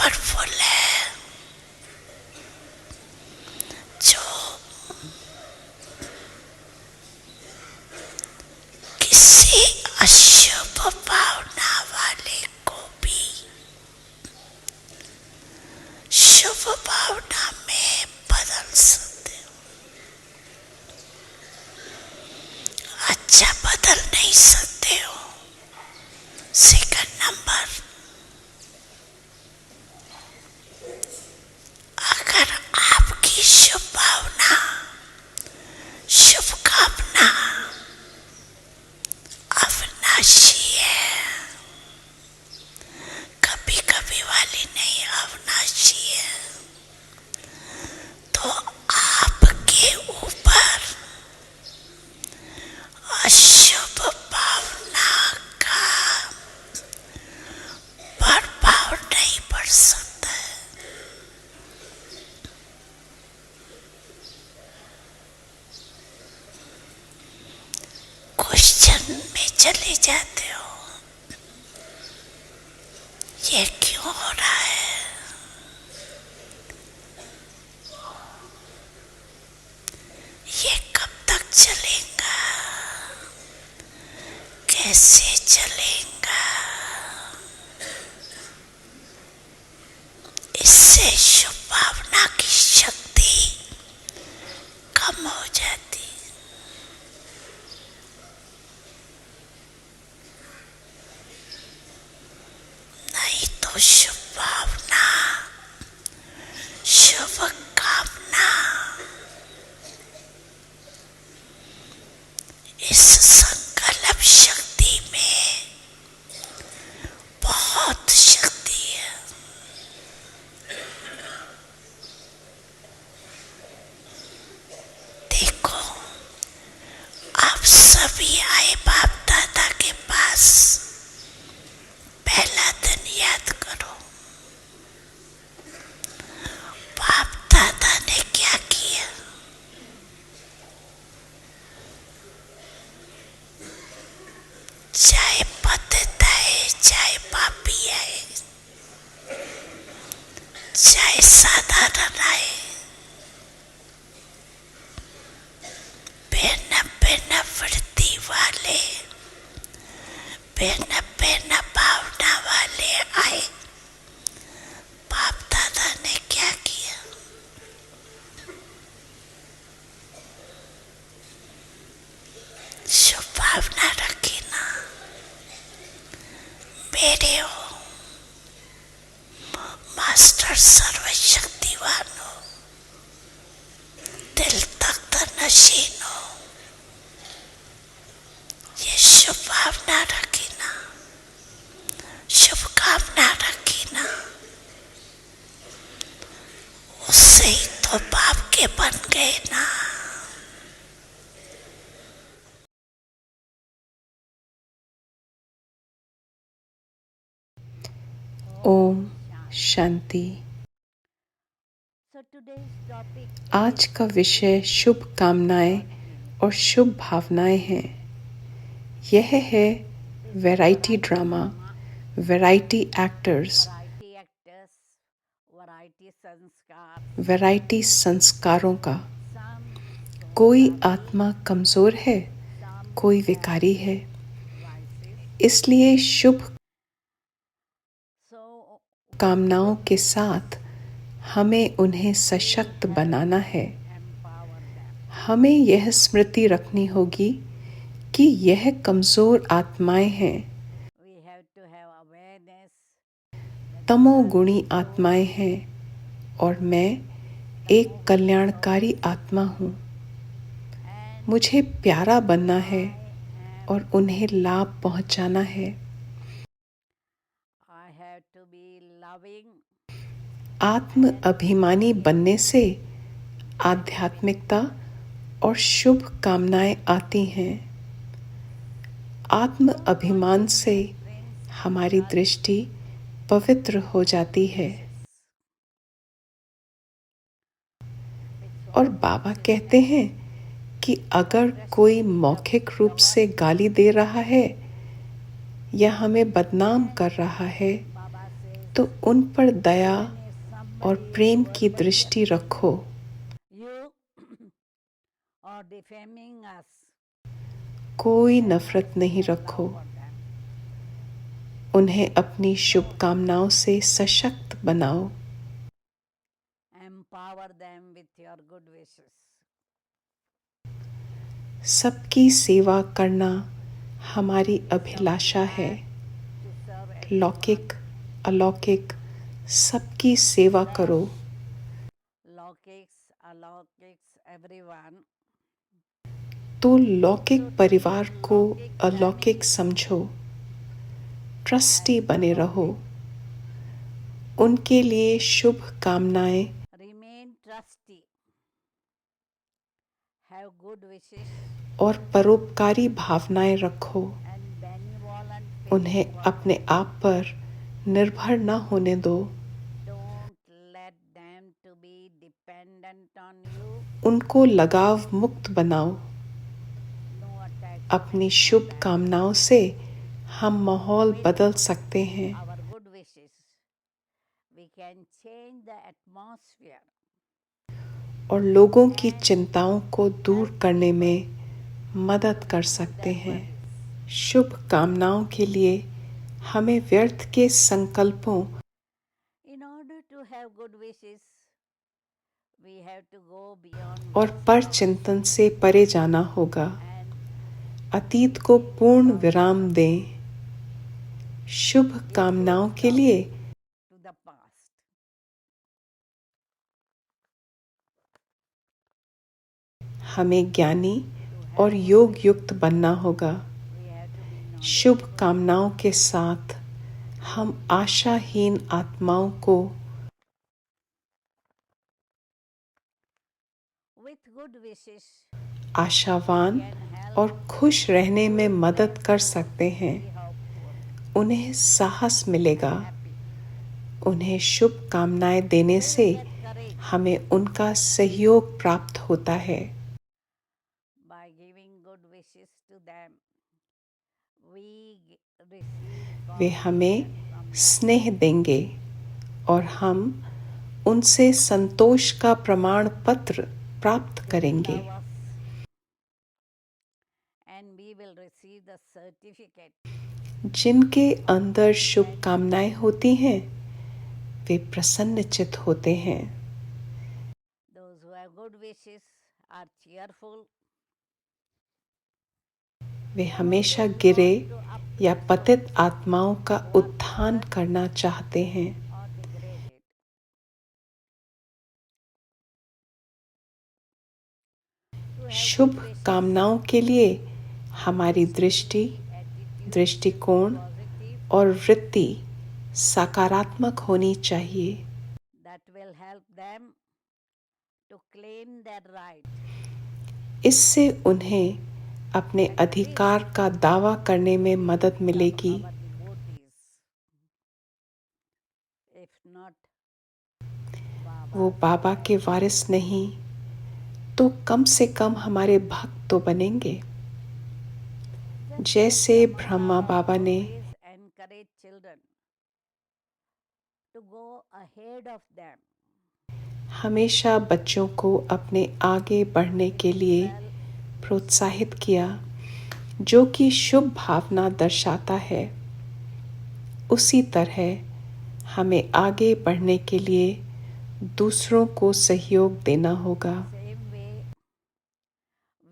Powerful है, जो किसी अशुभ भावना वाले को भी शुभ भावना में बदल सकते हो। अच्छा बदल नहीं सकते हो। सेकंड नंबर, अगर आपकी शुभ भावना, शुभकामना अविनाशी है, कभी कभी वाली नहीं, अविनाशी है, तो आपके ऊपर अशुभ भावना का प्रभाव नहीं पड़ सकता है। क्वेश्चन में चले जाते हो, ये क्यों हो रहा है, ये कब तक चलेगा, कैसे चलेगा। इससे शुभ भावना की शक्ति कम हो जाती। नहीं तो शुभ भावना, शुभ कामना इस संकल्प शक्ति में बहुत शक्ति है। देखो, आप सभी आए बाप दादा के पास, पहला दिन याद करो, बाप दादा ने क्या किया। चाहे पतित आए, चाहे पापी आए, चाहे साधारण आए, भिन्न भिन्न वृत्ति वाले, भिन्न भिन्न भावना वाले आए, बाप दादा ने क्या किया। शुभ भावना रखी ना, मेरे हो, मास्टर सर्वशक्तिवान हो, दिल तख्त नशीन हो, ये शुभ भावना रखी ना, शुभकामना रखी ना, उससे ही तो बाप के बन गए ना। ओम शांति। आज का विषय शुभ कामनाएं और शुभ भावनाएं हैं। यह है variety drama, variety actors, variety संस्कारों का। कोई आत्मा कमजोर है, कोई विकारी है, इसलिए शुभ कामनाओं के साथ हमें उन्हें सशक्त बनाना है। हमें यह स्मृति रखनी होगी कि यह कमजोर आत्माएं हैं, तमोगुणी आत्माएं हैं और मैं एक कल्याणकारी आत्मा हूँ। मुझे प्यारा बनना है और उन्हें लाभ पहुँचाना है। आत्म अभिमानी बनने से आध्यात्मिकता और शुभ कामनाएं आती हैं। आत्म अभिमान से हमारी दृष्टि पवित्र हो जाती है। और बाबा कहते हैं कि अगर कोई मौखिक रूप से गाली दे रहा है या हमें बदनाम कर रहा है तो उन पर दया और प्रेम की दृष्टि रखो। You are defaming us. कोई नफरत नहीं रखो। उन्हें अपनी शुभकामनाओं से सशक्त बनाओ। Empower them with your good wishes. सबकी सेवा करना हमारी अभिलाषा है। लौकिक अलौकिक सबकी सेवा करो। Laukiks, alaukiks, everyone. तो लौकिक परिवार को अलौकिक समझो। ट्रस्टी बने रहो। उनके लिए शुभ कामनाएं। Remain trusty. Have good wishes. और परोपकारी भावनाएं रखो। And benevolent उन्हें feelings. अपने आप पर निर्भर न होने दो। Don't let them to be dependent on you. उनको लगाव मुक्त बनाओ। No attachment. अपनी शुभ कामनाओं से हम माहौल बदल सकते हैं। Our good wishes. We can change the atmosphere. और लोगों की चिंताओं को दूर करने में मदद कर सकते हैं। शुभ कामनाओं के लिए हमें व्यर्थ के संकल्पों In order to have good wishes, we have to go beyond और पर चिंतन से परे जाना होगा। and अतीत को पूर्ण विराम दें। शुभ कामनाओं के लिए to the past. हमें ज्ञानी और योग युक्त बनना होगा। We have to be knowledgeable. शुभ कामनाओं के साथ हम आशाहीन आत्माओं को With good wishes, आशावान और खुश रहने में मदद कर सकते हैं। be hopeful, उन्हें साहस मिलेगा। happy. उन्हें शुभ कामनाएं देने से Get courage हमें उनका सहयोग प्राप्त होता है। by giving good wishes to them. We receive वे हमें cooperation from स्नेह देंगे और हम उनसे संतोष का प्रमाण पत्र प्राप्त करेंगे। love us, and we will receive the certificate. जिनके अंदर शुभ कामनाएं होती हैं वे प्रसन्नचित्त होते हैं। Those who have good wishes are cheerful. वे हमेशा गिरे या पतित आत्माओं का उत्थान करना चाहते हैं। Or degraded. To have Shubh good wishes, कामनाओं के लिए हमारी दृष्टि, attitude, दृष्टिकोण positive, और वृत्ति सकारात्मक होनी चाहिए। that will help them to claim their right. इससे उन्हें अपने अधिकार का दावा करने में मदद मिलेगी। Our devotees. If not, वो बाबा के वारिस नहीं तो कम से कम हमारे भक्त तो बनेंगे। जैसे ब्रह्मा बाबा ने always encourage children to go ahead of them. हमेशा बच्चों को अपने आगे बढ़ने के लिए प्रोत्साहित किया, जो कि शुभ भावना दर्शाता है। उसी तरह हमें आगे बढ़ने के लिए दूसरों को सहयोग देना होगा। Same way,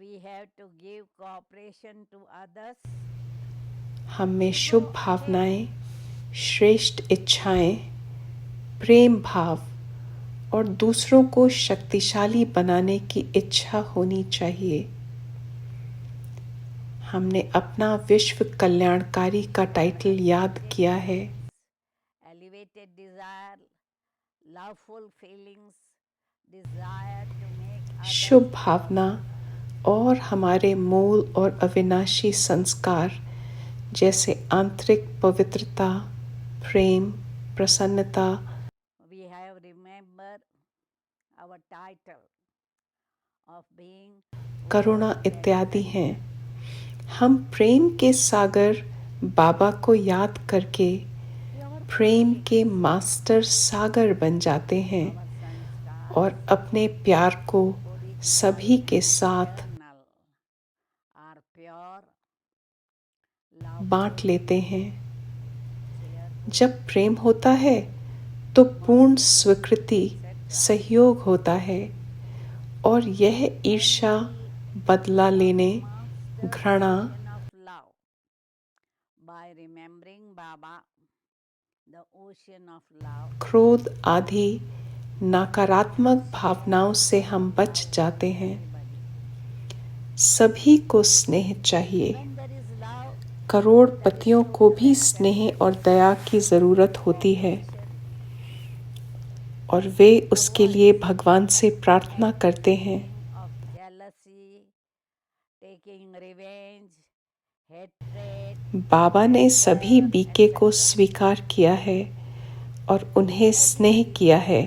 we have to give cooperation to others. हम में शुभ भावनाएं, श्रेष्ठ इच्छाएं, प्रेम भाव और दूसरों को शक्तिशाली बनाने की इच्छा होनी चाहिए। हमने अपना विश्व कल्याणकारी का टाइटल याद किया है। Elevated desire, loveful feelings, desire to make others शुभ भावना और हमारे मूल और अविनाशी संस्कार जैसे आंतरिक पवित्रता, प्रेम, प्रसन्नता, we have remember our title of being करुणा इत्यादि हैं। हम प्रेम के सागर बाबा को याद करके प्रेम के मास्टर सागर बन जाते हैं और अपने प्यार को सभी के साथ बांट लेते हैं। जब प्रेम होता है तो पूर्ण स्वीकृति, सहयोग होता है और यह ईर्ष्या, बदला लेने, घृणा, क्रोध आदि नकारात्मक भावनाओं से हम बच जाते हैं। सभी को स्नेह चाहिए। करोड़पतियों को भी स्नेह और दया की जरूरत होती है और वे उसके लिए भगवान से प्रार्थना करते हैं। बाबा ने सभी बीके को स्वीकार किया है और उन्हें स्नेह किया है,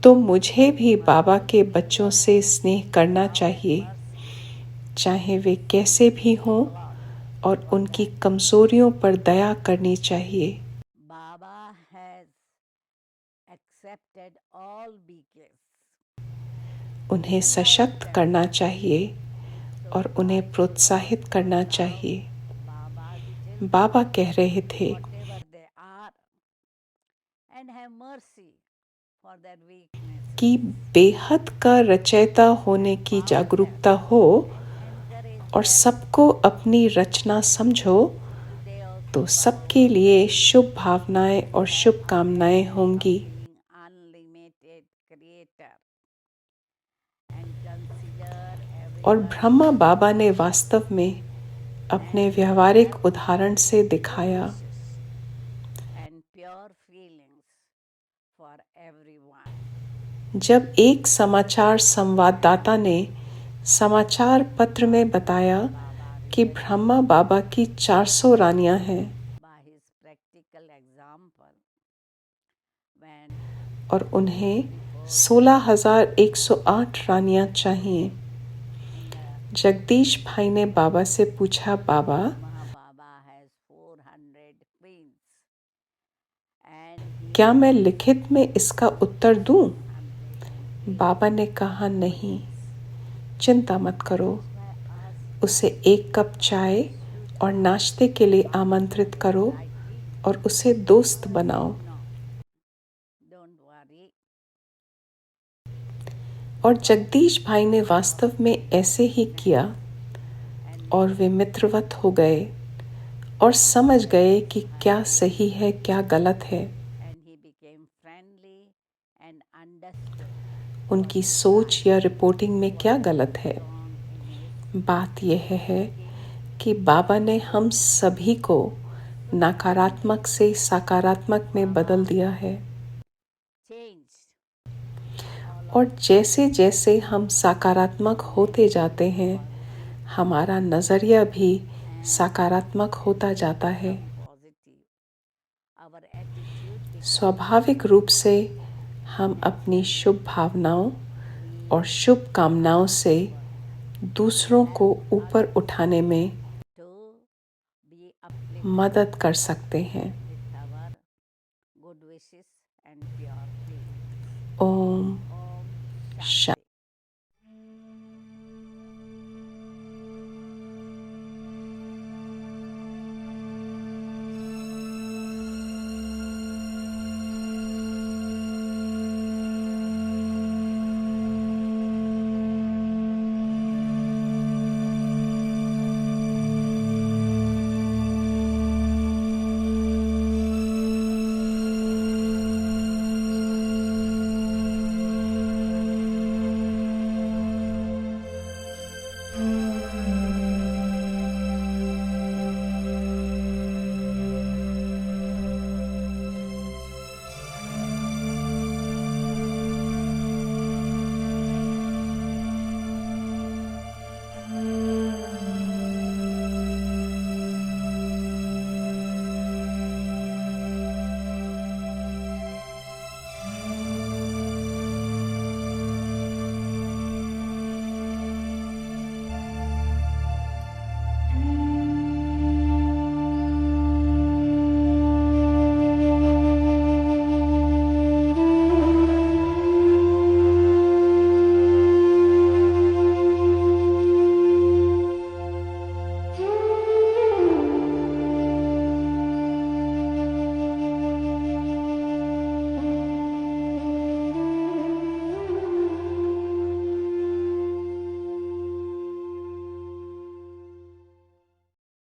तो मुझे भी बाबा के बच्चों से स्नेह करना चाहिए, चाहे वे कैसे भी हों, और उनकी कमजोरियों पर दया करनी चाहिए। उन्हें सशक्त करना चाहिए और उन्हें प्रोत्साहित करना चाहिए। बाबा कह रहे थे कि बेहद का रचयिता होने की जागरूकता हो और सबको अपनी रचना समझो, तो सबके लिए शुभ भावनाएं और शुभकामनाएं होंगी। और ब्रह्मा बाबा ने वास्तव में अपने व्यवहारिक उदाहरण से दिखाया। जब एक समाचार संवाददाता ने समाचार पत्र में बताया कि ब्रह्मा बाबा की 400 रानियां हैं और उन्हें 16,108 रानियां चाहिए, जगदीश भाई ने बाबा से पूछा, बाबा क्या मैं लिखित में इसका उत्तर दूं? बाबा ने कहा, नहीं, चिंता मत करो। उसे एक कप चाय और नाश्ते के लिए आमंत्रित करो और उसे दोस्त बनाओ। और जगदीश भाई ने वास्तव में ऐसे ही किया और वे मित्रवत हो गए और समझ गए कि क्या सही है, क्या गलत है। उनकी सोच या रिपोर्टिंग में क्या गलत है। बात यह है कि बाबा ने हम सभी को नकारात्मक से सकारात्मक में बदल दिया है और जैसे जैसे हम सकारात्मक होते जाते हैं, हमारा नजरिया भी सकारात्मक होता जाता है। स्वाभाविक रूप से हम अपनी शुभ भावनाओं और शुभ कामनाओं से दूसरों को ऊपर उठाने में मदद कर सकते हैं। ओम शांति।